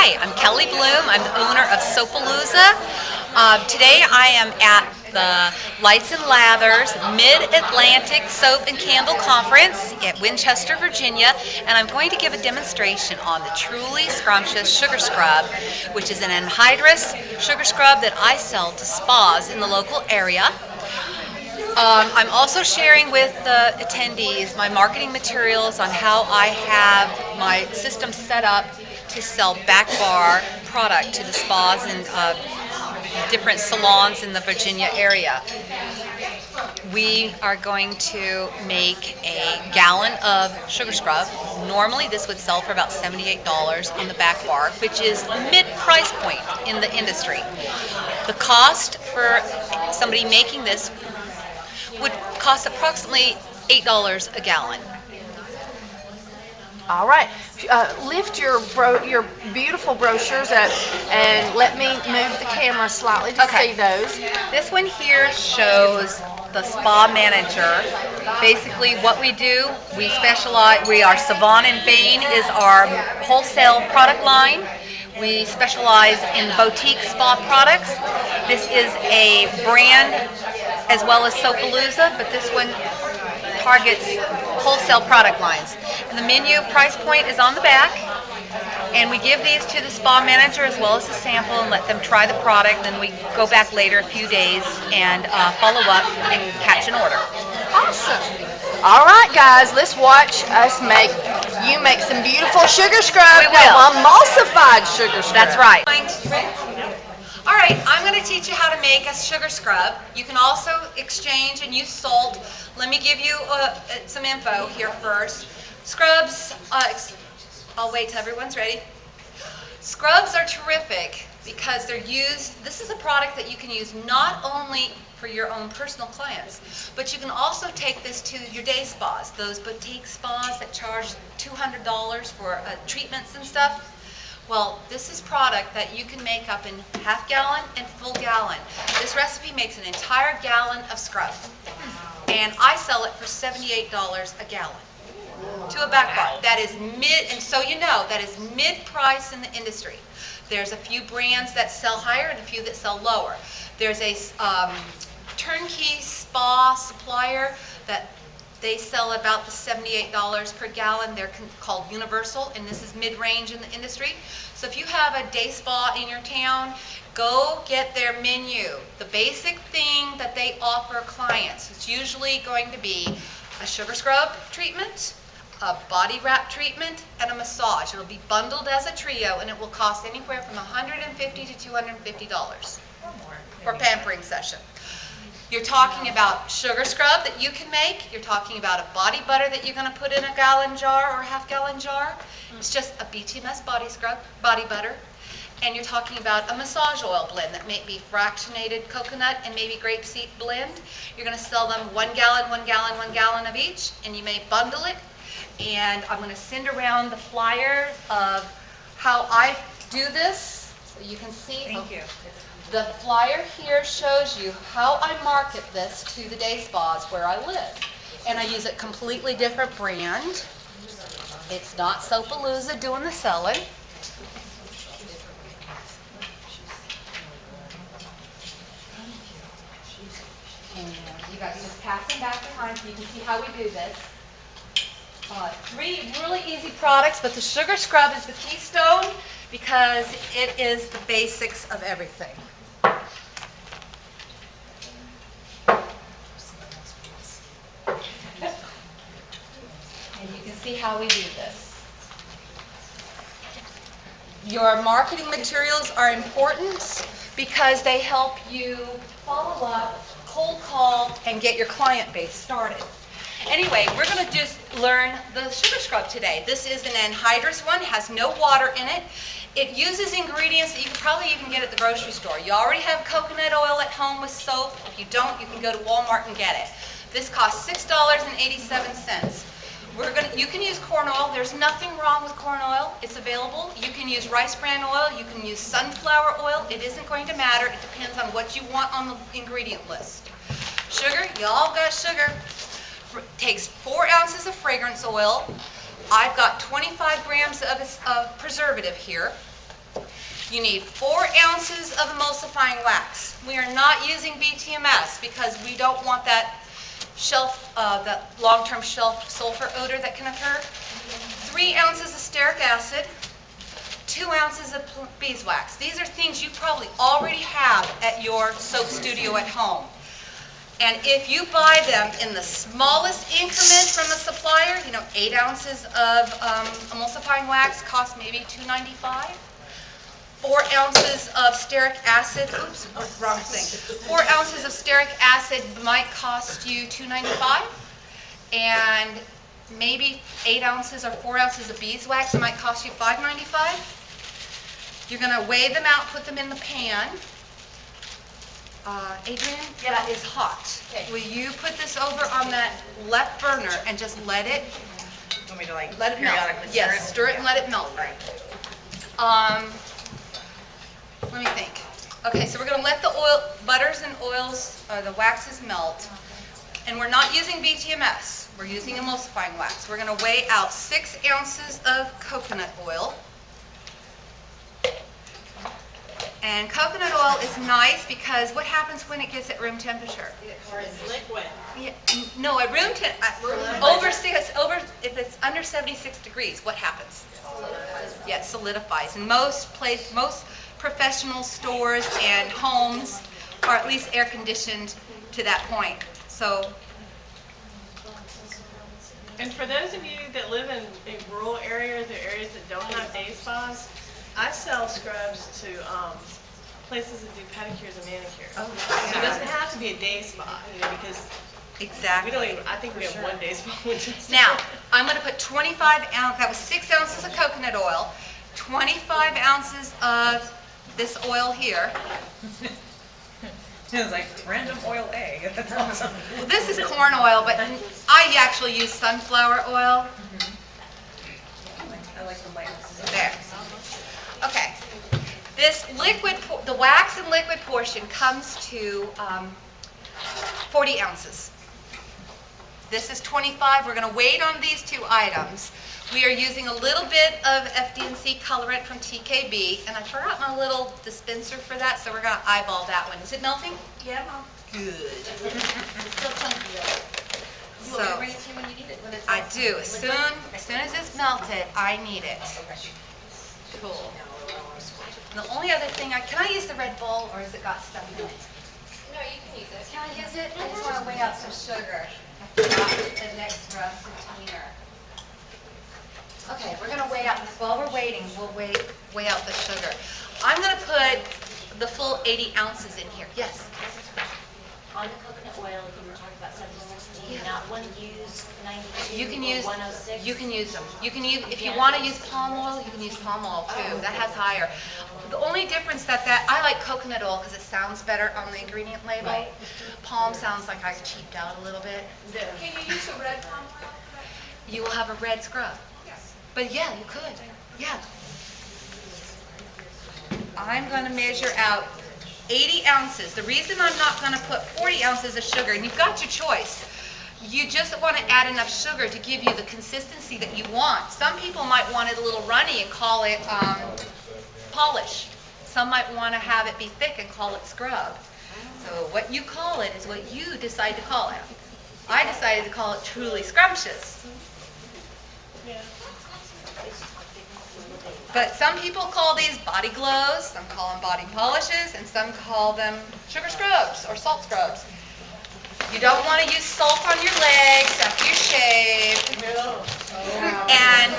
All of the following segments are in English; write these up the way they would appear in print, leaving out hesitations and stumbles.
Hi, I'm Kelly Bloom. I'm the owner of Soapalooza. Today I am at the Lights and Lathers Mid-Atlantic Soap and Candle Conference at Winchester, Virginia, and I'm going to give a demonstration on the Truly Scrumptious Sugar Scrub, which is an anhydrous sugar scrub that I sell to spas in the local area. I'm also sharing with the attendees my marketing materials on how I have my system set up to sell back bar product to the spas and different salons in the Virginia area. We are going to make a gallon of sugar scrub. Normally this would sell for about $78 on the back bar, which is mid-price point in the industry. The cost for somebody making this would cost approximately $8 a gallon. All right. Lift your beautiful brochures up and let me move the camera slightly to see those. This one here shows the spa manager. Basically what we do, we are Savon and Bain is our wholesale product line. We specialize in boutique spa products. This is a brand as well as Soapalooza, but this one targets wholesale product lines. And the menu price point is on the back, and we give these to the spa manager as well as a sample and let them try the product. Then we go back later a few days and follow up and catch an order. Awesome. All right, guys, let's watch us make some beautiful sugar scrub. We will. Emulsified sugar scrub. That's right. All right, I'm going to teach you how to make a sugar scrub. You can also exchange and use salt. Let me give you some info here first. Scrubs, I'll wait till everyone's ready. Scrubs are terrific because they're used, this is a product that you can use not only for your own personal clients, but you can also take this to your day spas, those boutique spas that charge $200 for treatments and stuff. Well, this is product that you can make up in half gallon and full gallon. This recipe makes an entire gallon of scrub, and I sell it for $78 a gallon to a back bar. That is and so you know, that is mid-price in the industry. There's a few brands that sell higher and a few that sell lower. There's a turnkey spa supplier that they sell about the $78 per gallon. They're called Universal, and this is mid-range in the industry. So if you have a day spa in your town, go get their menu. The basic thing that they offer clients is usually going to be a sugar scrub treatment, a body wrap treatment, and a massage. It'll be bundled as a trio, and it will cost anywhere from $150 to $250 for a pampering session. You're talking about sugar scrub that you can make. You're talking about a body butter that you're going to put in a gallon jar or a half-gallon jar. It's just a BTMS body butter. And you're talking about a massage oil blend that may be fractionated coconut and maybe grapeseed blend. You're going to sell them 1 gallon, 1 gallon, 1 gallon of each, and you may bundle it. And I'm going to send around the flyer of how I do this so you can see. Thank you. The flyer here shows you how I market this to the day spas where I live. And I use a completely different brand. It's not Soapalooza doing the selling. And you guys just pass them back behind so you can see how we do this. 3 really easy products, but the sugar scrub is the keystone because it is the basics of everything. And you can see how we do this. Your marketing materials are important because they help you follow up, cold call, and get your client base started. Anyway, we're going to just learn the sugar scrub today. This is an anhydrous one, has no water in it. It uses ingredients that you can probably even get at the grocery store. You already have coconut oil at home with soap. If you don't, you can go to Walmart and get it. This costs $6.87. You can use corn oil. There's nothing wrong with corn oil. It's available. You can use rice bran oil. You can use sunflower oil. It isn't going to matter. It depends on what you want on the ingredient list. Sugar, y'all got sugar. Takes 4 ounces of fragrance oil. I've got 25 grams of preservative here. You need 4 ounces of emulsifying wax. We are not using BTMS because we don't want that that long-term shelf sulfur odor that can occur. 3 ounces of stearic acid, 2 ounces of beeswax. These are things you probably already have at your soap studio at home. And if you buy them in the smallest increment from a supplier, 8 ounces of emulsifying wax costs maybe $2.95. 4 ounces of stearic acid, oops, wrong thing. 4 ounces of stearic acid might cost you $2.95. And maybe 8 ounces or 4 ounces of beeswax might cost you $5.95. You're going to weigh them out, put them in the pan. Adrian, that is hot. Okay. Will you put this over on that left burner and just let it You want me to like let it melt? periodically Yes, stir it and let it melt. Let me think. Okay, so we're going to let the butters and oils, the waxes melt. And we're not using BTMS. We're using emulsifying wax. We're going to weigh out 6 ounces of coconut oil. And coconut oil is nice because what happens when it gets at room temperature? It's liquid. Yeah, no, at room if it's under 76 degrees, what happens? Yeah, it solidifies. And most professional stores and homes are at least air conditioned to that point. So. And for those of you that live in rural areas or areas that don't have day spas, I sell scrubs to places that do pedicures and manicures. Oh, So it doesn't have to be a day spa, because exactly. I think we have one day spa. Now, I'm going to put 25 ounces, that was 6 ounces of coconut oil, 25 ounces of this oil here. It was like random oil A. That's awesome. Well, this is corn oil, but I actually use sunflower oil. I like the light. There. Okay. This liquid, the wax and liquid portion comes to 40 ounces. This is 25. We're going to wait on these 2 items. We are using a little bit of FD&C colorant from TKB, and I forgot my little dispenser for that, so we're going to eyeball that one. Is it melting? Yeah, Mom. Good. It's still chunky though. So, You want me to bring it to you when you need it? When it's I do. As soon as it's melted, I need it. Cool. And the only other thing, can I use the red bowl, or has it got stuff in it? No, you can use it. Can I use it? I just want to weigh out some sugar. I forgot an extra container. Okay, we're going to weigh out, while we're waiting, we'll weigh out the sugar. I'm going to put the full 80 ounces in here. Yes? On the coconut oil, you were talking about 760, not one use 92 You can or use 106. You can use them. You can use, if you want to use palm oil, you can use palm oil too. That has higher. The only difference that I like coconut oil because it sounds better on the ingredient label. Right. Palm sounds like I cheaped out a little bit. Can you use a red palm oil? You will have a red scrub. Yes. But yeah, you could. Yeah. I'm going to measure out 80 ounces. The reason I'm not going to put 40 ounces of sugar, and you've got your choice. You just want to add enough sugar to give you the consistency that you want. Some people might want it a little runny and call it polish. Some might want to have it be thick and call it scrub. So what you call it is what you decide to call it. I decided to call it truly scrumptious. Yeah. But some people call these body glows, some call them body polishes, and some call them sugar scrubs or salt scrubs. You don't want to use salt on your legs after you shave. No. And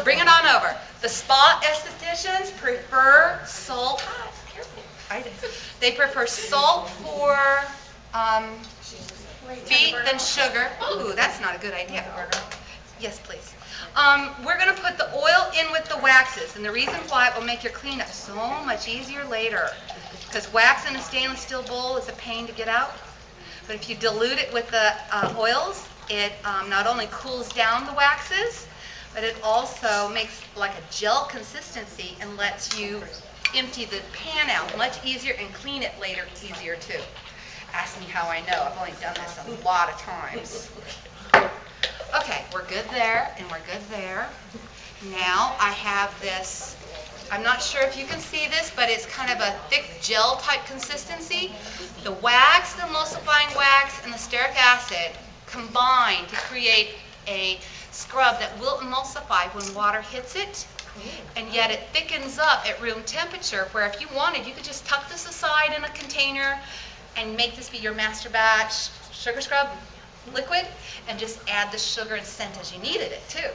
bring it on over. The spa estheticians prefer salt. They prefer salt for feet than sugar. Ooh, that's not a good idea. Yes, please. We're going to put the oil in with the waxes, and the reason why it will make your cleanup so much easier later, because wax in a stainless steel bowl is a pain to get out. But if you dilute it with the oils, it not only cools down the waxes, but it also makes like a gel consistency and lets you empty the pan out much easier and clean it later easier too. Ask me how I know. I've only done this a lot of times. Okay, we're good there, and we're good there. Now I have this I'm not sure if you can see this, but it's kind of a thick gel type consistency. The wax, the emulsifying wax, and the stearic acid combine to create a scrub that will emulsify when water hits it, and yet it thickens up at room temperature, where if you wanted, you could just tuck this aside in a container and make this be your master batch sugar scrub liquid, and just add the sugar and scent as you needed it too.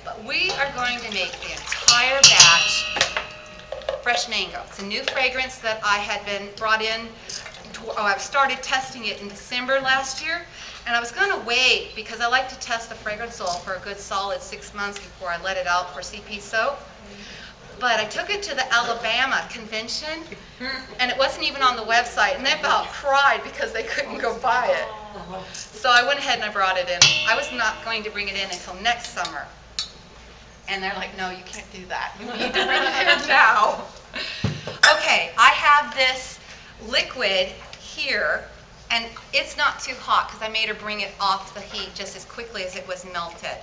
But we are going to make the entire batch fresh mango. It's a new fragrance that I had been brought in. I started testing it in December last year, and I was going to wait because I like to test the fragrance oil for a good solid 6 months before I let it out for CP soap. But I took it to the Alabama convention, and it wasn't even on the website, and they about cried because they couldn't go buy it. So I went ahead and I brought it in. I was not going to bring it in until next summer. And they're like, no, you can't do that. You need to bring it in now. Okay, I have this liquid here, and it's not too hot because I made her bring it off the heat just as quickly as it was melted.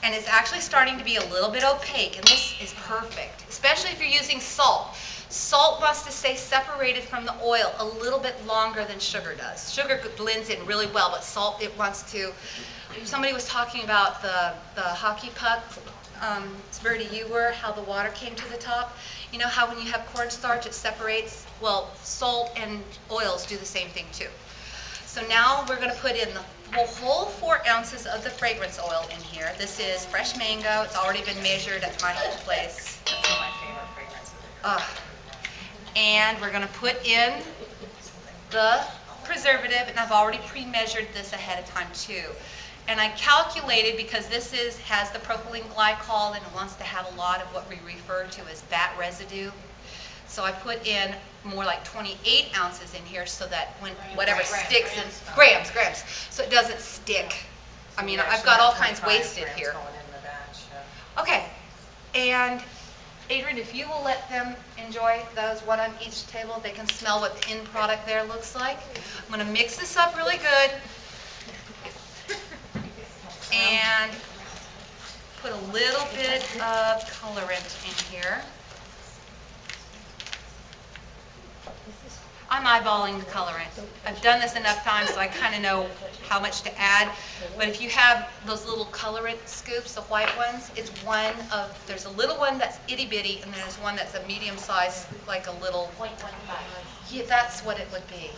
And it's actually starting to be a little bit opaque, and this is perfect, especially if you're using salt. Salt wants to stay separated from the oil a little bit longer than sugar does. Sugar blends in really well, but salt, it wants to. Somebody was talking about the hockey puck, Verdi, you were, how the water came to the top. You know how when you have cornstarch it separates? Well, salt and oils do the same thing too. So now we're going to put in the whole 4 ounces of the fragrance oil in here. This is fresh mango. It's already been measured at my place. That's one of my favorite fragrances. And we're going to put in the preservative, and I've already pre-measured this ahead of time too. And I calculated, because this has the propylene glycol, and it wants to have a lot of what we refer to as bat residue. So I put in more like 28 ounces in here so that when whatever sticks in grams, so it doesn't stick. I mean, I've got all kinds wasted here. Okay, and Adrian, if you will let them enjoy those, one on each table, they can smell what the end product there looks like. I'm going to mix this up really good and put a little bit of colorant in here. I'm eyeballing the colorant. I've done this enough times so I kind of know how much to add. But if you have those little colorant scoops, the white ones, it's there's a little one that's itty bitty, and there's one that's a medium size, like a little, 0.15. yeah, that's what it would be.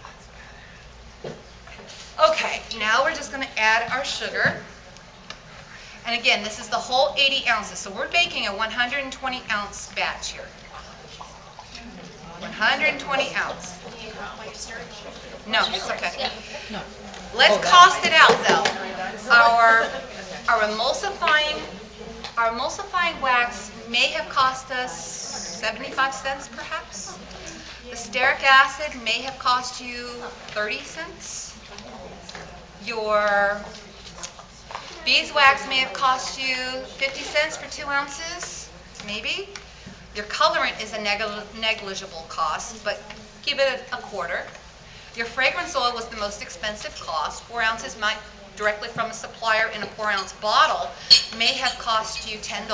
Okay, now we're just going to add our sugar. And again, this is the whole 80 ounces. So we're baking a 120 ounce batch here. 120 ounce. No, it's okay. Let's cost it out though. Our emulsifying wax may have cost us 75 cents perhaps. The stearic acid may have cost you 30 cents. Your beeswax may have cost you 50 cents for 2 ounces, maybe. Your colorant is a negligible cost, but give it a quarter. Your fragrance oil was the most expensive cost. 4 ounces might, directly from a supplier in a 4 ounce bottle, may have cost you $10.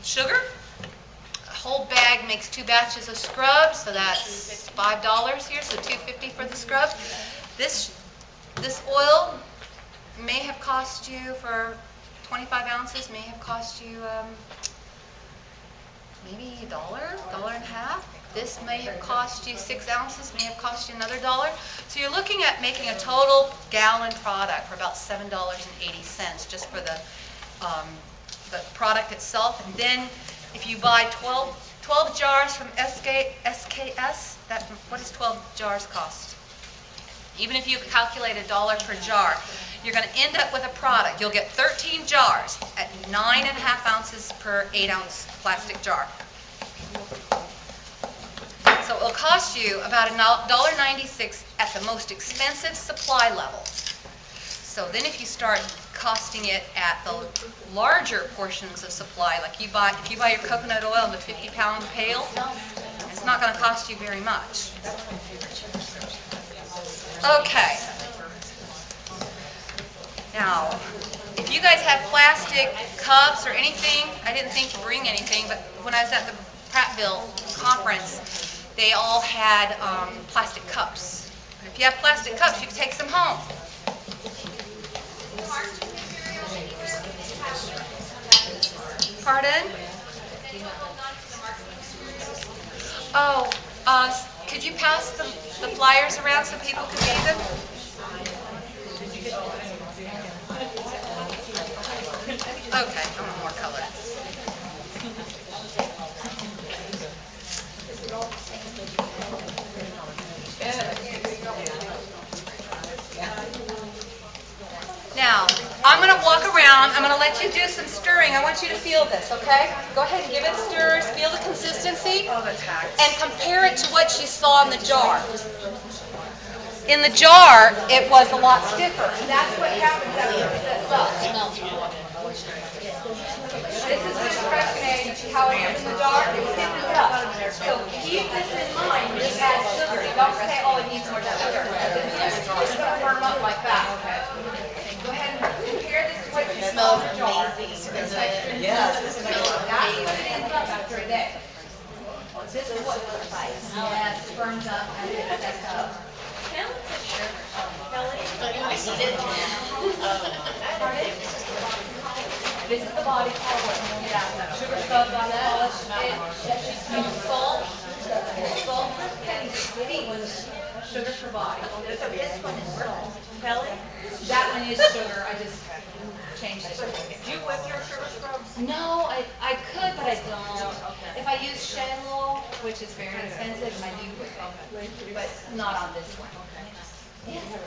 Sugar, a whole bag makes 2 batches of scrub, so that's $5 here, so $2.50 for the scrub. This oil may have cost you, for 25 ounces, may have cost you maybe $1, $1.50. This may have cost you 6 ounces, may have cost you another $1. So you're looking at making a total gallon product for about $7.80 just for the product itself. And then if you buy 12 jars from SKS, what does 12 jars cost? Even if you calculate $1 per jar, you're going to end up with a product. You'll get 13 jars at 9.5 ounces per 8 ounce plastic jar. So it'll cost you about $1.96 at the most expensive supply level. So then if you start costing it at the larger portions of supply, like if you buy your coconut oil in the 50-pound pail, it's not going to cost you very much. Okay. Now, If you guys have plastic cups or anything, I didn't think to bring anything, but when I was at the Prattville conference, they all had plastic cups. And if you have plastic cups, you can take some home. Pardon? Oh, could you pass the flyers around so people can read them? Okay, I want more color. Now, I'm going to walk around. I'm going to let you do some stirring. I want you to feel this, okay? Go ahead and give it stirs. Feel the consistency. And compare it to what you saw in the jar. In the jar, it was a lot stiffer. And that's what happens after it sets up. This is just fractionating. See how it is in the jar? It stiffens up. So keep this in mind when you add sugar. Don't say, oh, it needs more sugar. It's going to firm up like that. Go ahead and compare this to what you saw in the jar. Yes, this is amazing. That's what it ends up after a day. This is what it looks like. Yes, it firms up and it sets up. This is the body polish. Yeah, sugar scrub body polish. Salt. Salt for pennies. Sugar for body. This one is salt. Kelly? That one is sugar. I just changed it. Do you whip your sugar scrubs? No, I could, but I don't. If I use shalo, which is very expensive, I do whip it, but not on this one.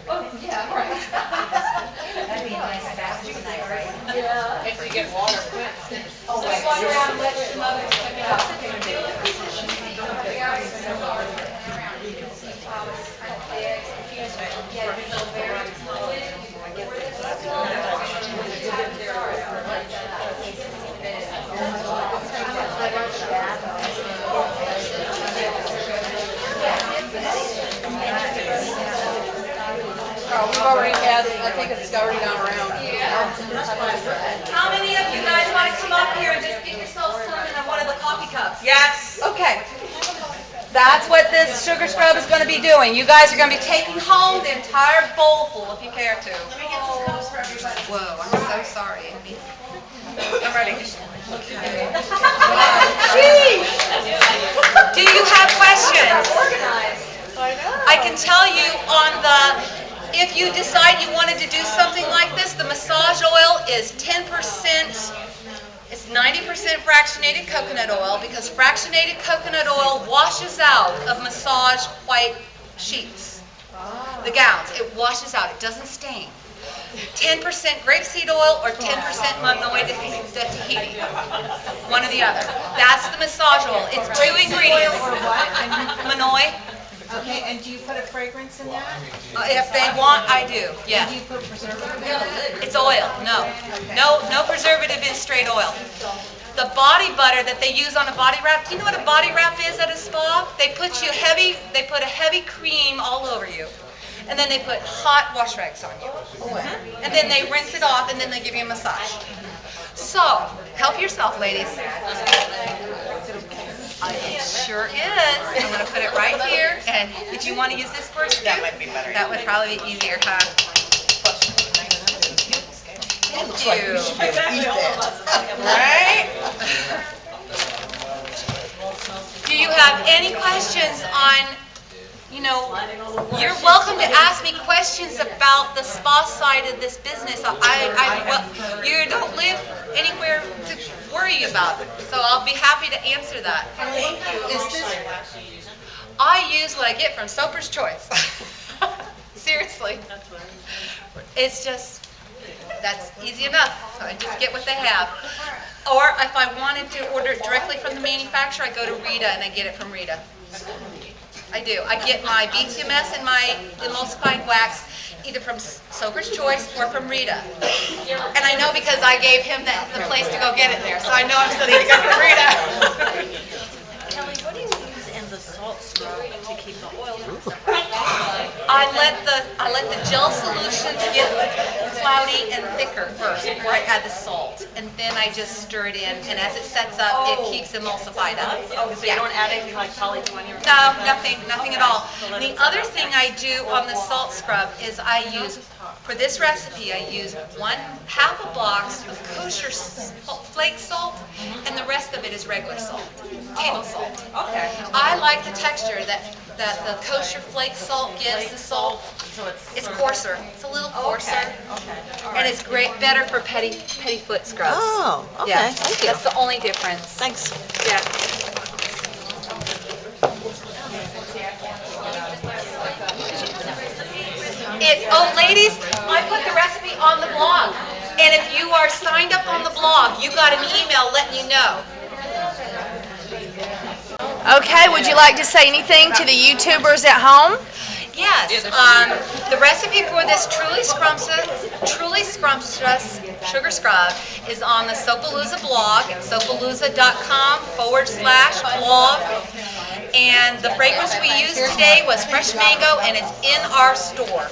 Oh, yeah, right. That'd be a nice fast tonight, right? Yeah. If you get water, quick. Oh, just walk around and let some others check it out. You can see how it's kind of big. Yeah, it's so very fluid. We've already had, I think it's already gone around. How many of you guys want to come up here and just get yourself some in one of the coffee cups? Yes. Okay. That's what this sugar scrub is going to be doing. You guys are going to be taking home the entire bowl full if you care to. Let me get some cups for everybody. Whoa, I'm so sorry, Amy. I'm ready. Do you have questions? I can tell you on the, if you decide you wanted to do something like this, the massage oil is 10%, it's 90% fractionated coconut oil because fractionated coconut oil washes out of massage white sheets, the gowns. It washes out, it doesn't stain. 10% grapeseed oil or 10% Manoi de Tahiti. One or the other. That's the massage oil. It's 2 ingredients. Manoi. Okay, and do you put a fragrance in that? If they want, I do. Yeah. Do you put preservative in it? It's oil. No preservative is straight oil. The body butter that they use on a body wrap. Do you know what a body wrap is at a spa? They put a heavy cream all over you. And then they put hot wash rags on you. And then they rinse it off and then they give you a massage. So, help yourself, ladies. It sure is. I'm going to put it right here. And if you want to use this for a scoop, That might be better. that would probably be easier, huh? Thank you. Right? Do you have any questions on, you're welcome to ask me questions about the spa side of this business. You don't live anywhere to worry about it, so I'll be happy to answer that. Thank you. Is this, I use what I get from Soper's Choice. Seriously. It's just, that's easy enough. I just get what they have. Or if I wanted to order it directly from the manufacturer, I go to Rita and I get it from Rita. I do. I get my BTMS and my emulsified wax either from Soper's Choice or from Rita. And I know because I gave him the place to go get it there, so I know I'm still going to go from Rita. Kelly, what do you use in the salt scrub to keep the oil from I let the gel solution get cloudy and thicker first before I add the salt, and then I just stir it in. And as it sets up, it keeps emulsified up. Oh, so you don't add anything like polychlorine? No, nothing at all. The other thing I do on the salt scrub is I use, for this recipe, I use half a box of kosher flake salt, and the rest of it is regular salt, table salt. Okay. I like the texture that the kosher flake salt gives the salt. So It's coarser. It's a little coarser. Okay. And it's better for petty foot scrubs. Oh, okay, Yeah, thank you. that's the only difference. Thanks. Yeah. Ladies, I put the recipe on the blog. And if you are signed up on the blog, you got an email letting you know. Okay, would you like to say anything to the YouTubers at home? Yes, the recipe for this truly scrumptious sugar scrub is on the Sopalooza blog at sopalooza.com/blog. And the fragrance we used today was fresh mango, and it's in our store.